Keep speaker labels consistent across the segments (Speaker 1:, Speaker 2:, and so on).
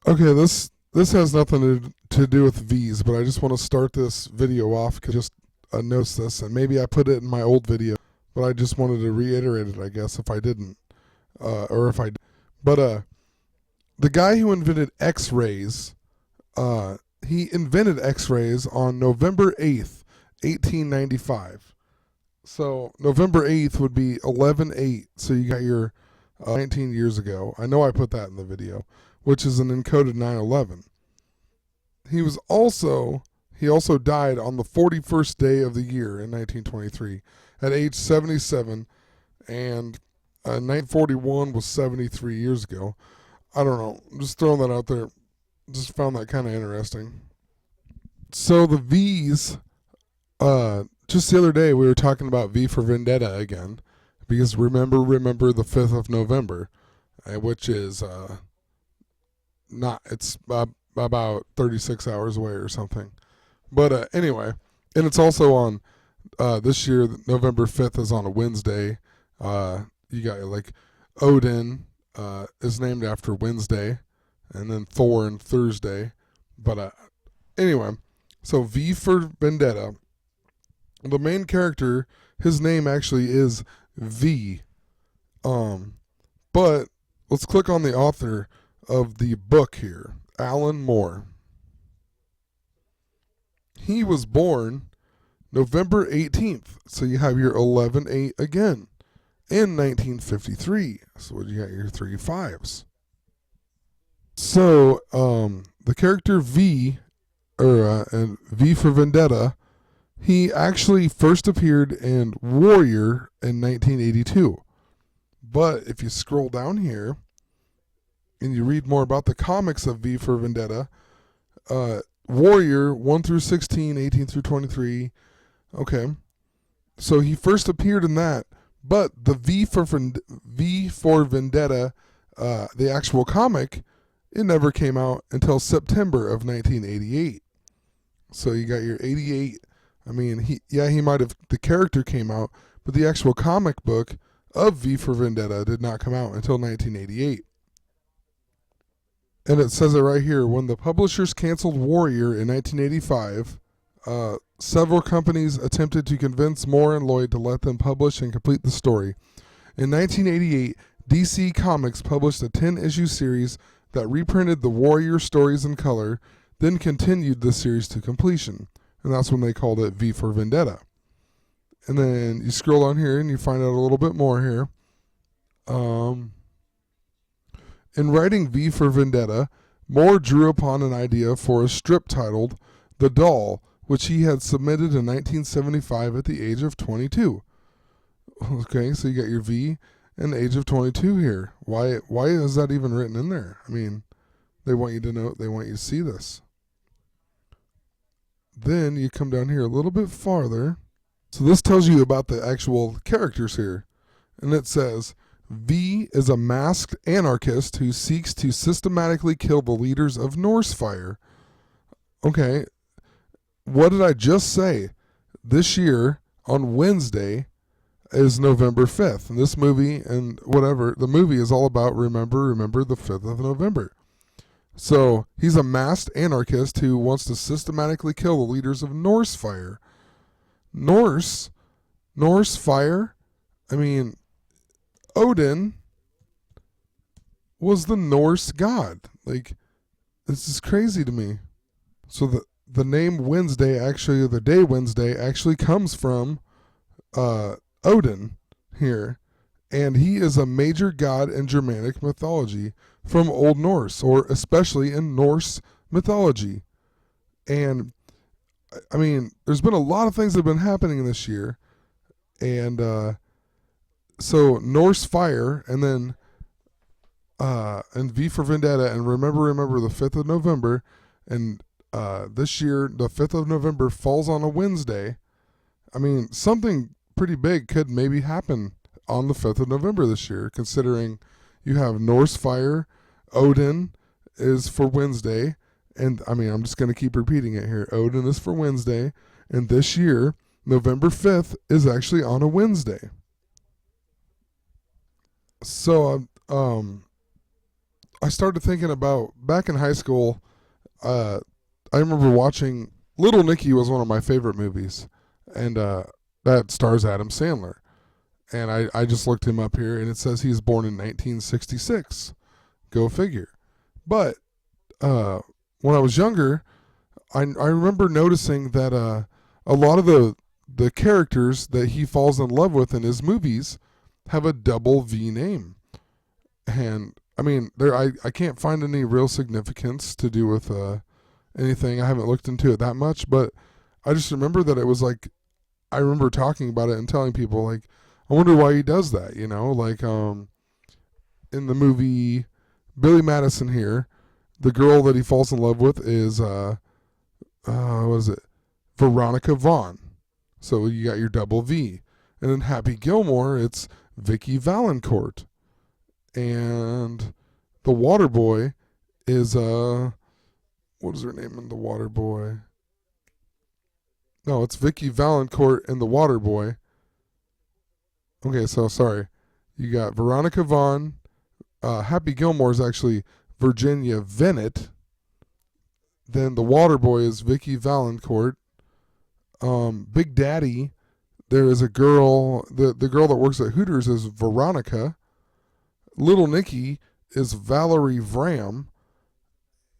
Speaker 1: Okay, this has nothing to do with V's, but I just want to start this video off because I just noticed this, and maybe I put it in my old video, but I just wanted to reiterate it, I guess, if I didn't, or if I did. But the guy who invented X-rays, he invented X-rays on November 8th, 1895. So November 8th would be 11/8. So you got your 19 years ago. I know I put that in the video, which is an encoded 9/11. He was also he also died on the 41st day of the year in 1923 at age 77, and 1941 was 73 years ago. I don't know. I'm just throwing that out there. Just found that kind of interesting. So the V's, just the other day we were talking about V for Vendetta again, because remember the 5th of November, which is not it's about 36 hours away or something. But anyway, and it's also on this year. November 5th is on a Wednesday. You got like Odin is named after Wednesday, and then Thor and Thursday. But anyway, so V for Vendetta. The main character, his name actually is V. But let's click on the author of the book here, Alan Moore. He was born November 18th, so you have your 11/8 again, in 1953. So you got your three fives. So the character V, or and V for Vendetta, he actually first appeared in Warrior in 1982. But if you scroll down here and you read more about the comics of V for Vendetta, Warrior 1 through 16, 18 through 23. Okay. So he first appeared in that, but the V for Vendetta, the actual comic, it never came out until September of 1988. So you got your 88. I mean, he might have, the character came out, but the actual comic book of V for Vendetta did not come out until 1988. And it says it right here. When the publishers canceled Warrior in 1985, several companies attempted to convince Moore and Lloyd to let them publish and complete the story. In 1988, DC Comics published a 10-issue series that reprinted the Warrior stories in color, then continued the series to completion. And that's when they called it V for Vendetta. And then you scroll on here and you find out a little bit more here. In writing V for Vendetta, Moore drew upon an idea for a strip titled The Doll, which he had submitted in 1975 at the age of 22. Okay, so you got your V and the age of 22 here. Why is that even written in there? I mean, they want you to know, they want you to see this. Then you come down here a little bit farther. So this tells you about the actual characters here. And it says, V is a masked anarchist who seeks to systematically kill the leaders of Norse Fire. Okay, what did I just say? This year, on Wednesday, is November 5th. And this movie and whatever, the movie is all about remember the 5th of November. So he's a masked anarchist who wants to systematically kill the leaders of Norse Fire. Norse Fire? I mean, Odin was the Norse god. Like, this is crazy to me. So the name Wednesday, actually, the day Wednesday, actually comes from Odin here. And he is a major god in Germanic mythology from Old Norse, or especially in Norse mythology. And, I mean, there's been a lot of things that have been happening this year. And so Norse Fire, and then and V for Vendetta, and remember the 5th of November. And this year, the 5th of November falls on a Wednesday. I mean, something pretty big could maybe happen on the 5th of November this year, considering you have Norse Fire, Odin is for Wednesday, and I mean, I'm just going to keep repeating it here. Odin is for Wednesday, and this year, November 5th is actually on a Wednesday. So I started thinking about back in high school. Uh, I remember watching Little Nicky was one of my favorite movies, and that stars Adam Sandler. And I just looked him up here, and it says he was born in 1966. Go figure. But when I was younger, I remember noticing that a lot of the characters that he falls in love with in his movies have a double V name. And I mean, I can't find any real significance to do with anything. I haven't looked into it that much, but I just remember that it was like, I remember talking about it and telling people, like, I wonder why he does that, you know? Like, in the movie Billy Madison here, the girl that he falls in love with is, what is it? Veronica Vaughn. So you got your double V. And in Happy Gilmore, it's Vicky Valancourt. And the water boy is, what is her name in The Water Boy? No, it's Vicky Valancourt in The Water Boy. Okay, so sorry. You got Veronica Vaughn. Happy Gilmore is actually Virginia Venett. Then The Water Boy is Vicky Valancourt. Big Daddy, there is a girl. The girl that works at Hooters is Veronica. Little Nicky is Valerie Vram.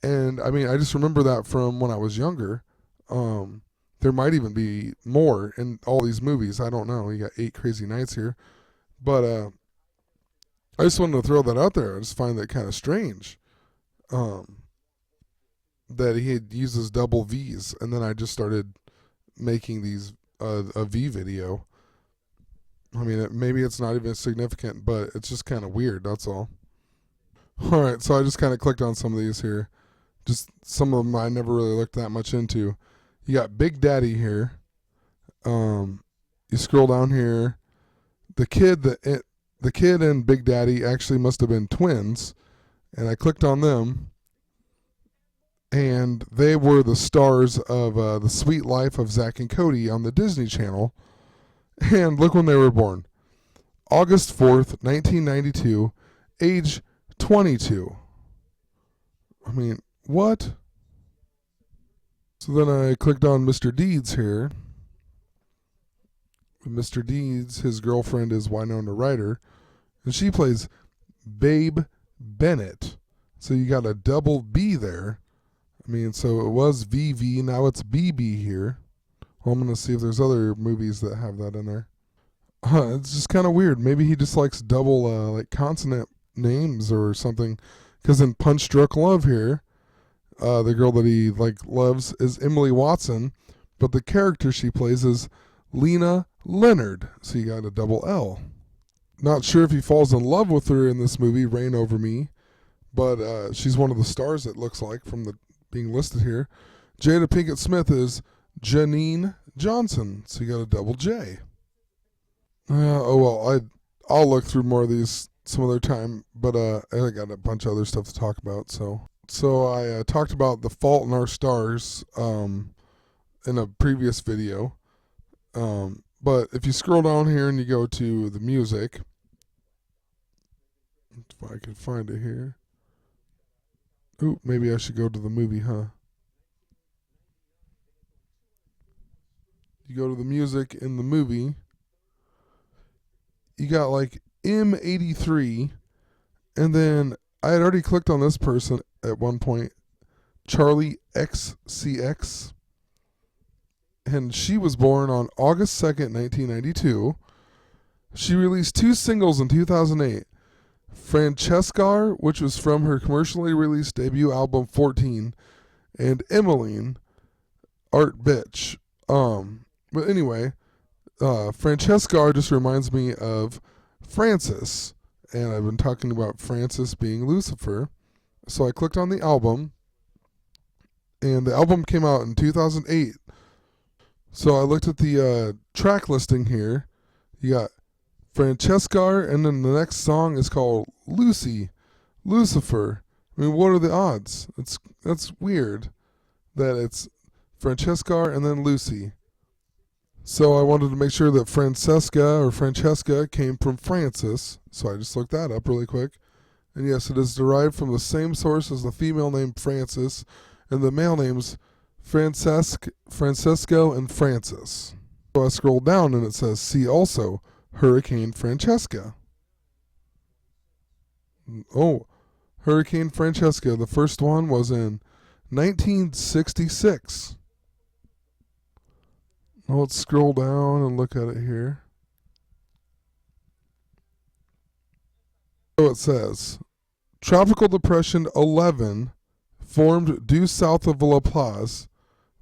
Speaker 1: And I mean, I just remember that from when I was younger. There might even be more in all these movies. I don't know. You got 8 Crazy Nights here. But I just wanted to throw that out there. I just find that kind of strange. That he uses double V's. And then I just started making these a V video. I mean, maybe it's not even significant, but it's just kind of weird. That's all. All right, so I just kind of clicked on some of these here. Just some of them I never really looked that much into. You got Big Daddy here. You scroll down here. The kid and Big Daddy actually must have been twins, and I clicked on them, and they were the stars of The Sweet Life of Zack and Cody on the Disney Channel. And look when they were born. August 4th, 1992, age 22. I mean, what? So then I clicked on Mr. Deeds here. Mr. Deeds, his girlfriend is Winona Ryder, and she plays Babe Bennett. So you got a double B there. I mean, so it was VV, now it's BB here. Well, I'm going to see if there's other movies that have that in there. It's just kind of weird. Maybe he just likes double like consonant names or something. Because in Punch Drunk Love here, the girl that he loves is Emily Watson, but the character she plays is Lena Leonard. So you got a double L. Not sure if he falls in love with her in this movie, Reign Over Me, but she's one of the stars, it looks like, from the being listed here. Jada Pinkett Smith is Janine Johnson. So you got a double J. I'll look through more of these some other time, but I got a bunch of other stuff to talk about. So I talked about The Fault in Our Stars in a previous video. But if you scroll down here and you go to the music, if I can find it here. Ooh, maybe I should go to the movie, huh? You go to the music in the movie. You got like M83, and then I had already clicked on this person at one point, Charli XCX, and she was born on August 2nd, 1992. She released 2 singles in 2008, Francesca, which was from her commercially released debut album 14, and Emmeline, Art Bitch. But anyway, Francesca just reminds me of Francis, and I've been talking about Francis being Lucifer. So I clicked on the album, and the album came out in 2008. So I looked at the track listing here. You got Francesca, and then the next song is called Lucy, Lucifer. I mean, what are the odds? That's weird that it's Francesca and then Lucy. So I wanted to make sure that Francesca came from Francis. So I just looked that up really quick. And yes, it is derived from the same source as the female name Francis and the male names Francesco, and Francis. So I scroll down and it says, see also Hurricane Francesca. Oh, Hurricane Francesca. The first one was in 1966. Now let's scroll down and look at it here. So it says, Tropical Depression 11 formed due south of La Paz,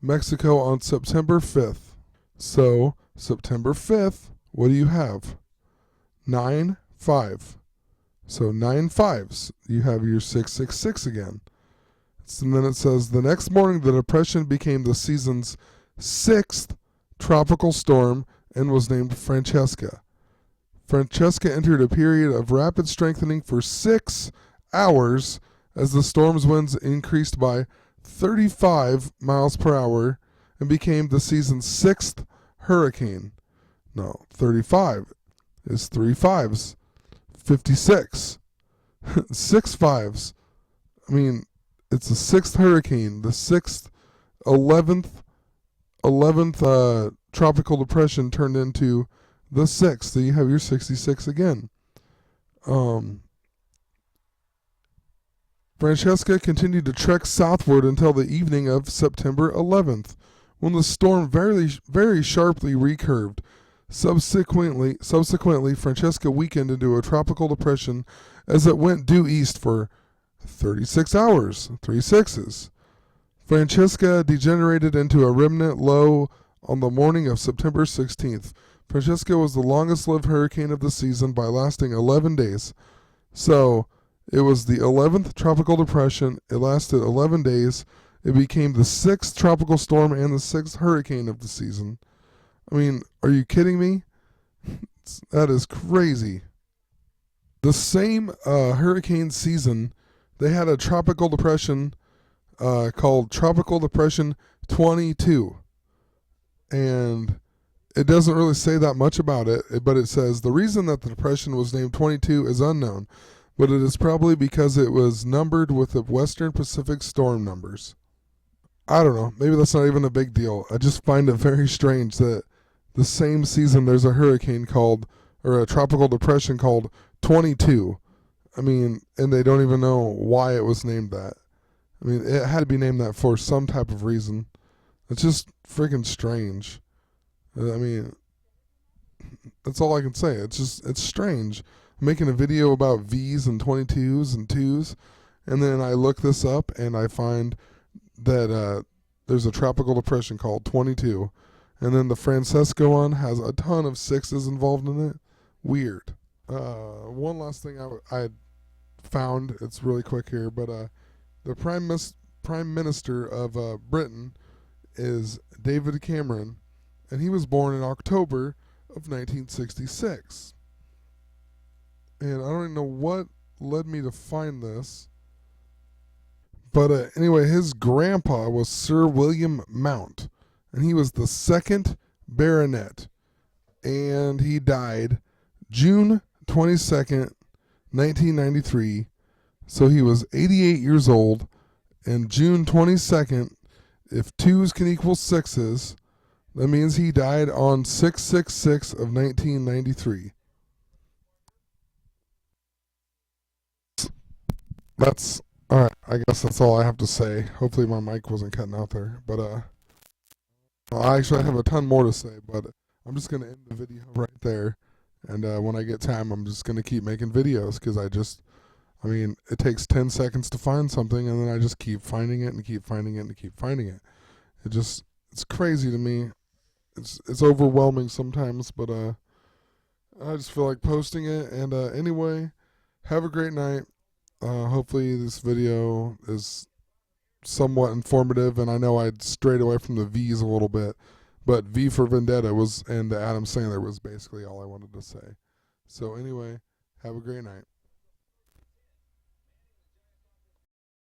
Speaker 1: Mexico on September 5th. So, September 5th, what do you have? 9-5. So 9 5s. You have your 666 again. And then it says, the next morning the depression became the season's 6th tropical storm and was named Francesca. Francesca entered a period of rapid strengthening for 6 hours as the storm's winds increased by 35 miles per hour and became the season's 6th hurricane. No, 35 is 3 5s. 56. 6 5s. I mean, it's the 6th hurricane, the 6th, 11th tropical depression turned into the 6th. So you have your 66 again. Francesca continued to trek southward until the evening of September 11th, when the storm very sharply recurved. Subsequently, Francesca weakened into a tropical depression as it went due east for 36 hours, 3 6s. Francesca degenerated into a remnant low on the morning of September 16th. Francesca was the longest-lived hurricane of the season by lasting 11 days. So, it was the 11th tropical depression. It lasted 11 days. It became the 6th tropical storm and the 6th hurricane of the season. I mean, are you kidding me? That is crazy. The same hurricane season, they had a tropical depression called Tropical Depression 22. And it doesn't really say that much about it, but it says the reason that the depression was named 22 is unknown, but it is probably because it was numbered with the Western Pacific storm numbers. I don't know. Maybe that's not even a big deal. I just find it very strange that the same season there's a hurricane called, or a tropical depression called 22. I mean, and they don't even know why it was named that. I mean, it had to be named that for some type of reason. It's just freaking strange. I mean, that's all I can say. It's strange. I'm making a video about V's and 22s and 2s, and then I look this up and I find that there's a tropical depression called 22, and then the Francesca one has a ton of 6s involved in it. Weird. One last thing I found, it's really quick here, but the Prime Minister of Britain is David Cameron, and he was born in October of 1966. And I don't even know what led me to find this. But anyway, his grandpa was Sir William Mount, and he was the 2nd Baronet. And he died June 22nd, 1993. So he was 88 years old. And June 22nd, if 2s can equal 6s, that means he died on 6/6/6 of 1993. That's all right. I guess that's all I have to say. Hopefully my mic wasn't cutting out there. But I actually have a ton more to say, but I'm just gonna end the video right there. And when I get time, I'm just gonna keep making videos because I mean, it takes 10 seconds to find something, and then I just keep finding it and keep finding it and keep finding it. It's crazy to me. It's overwhelming sometimes, but I just feel like posting it. And anyway, have a great night. Hopefully this video is somewhat informative, and I know I strayed away from the V's a little bit, but V for Vendetta and Adam Sandler was basically all I wanted to say. So anyway, have a great night.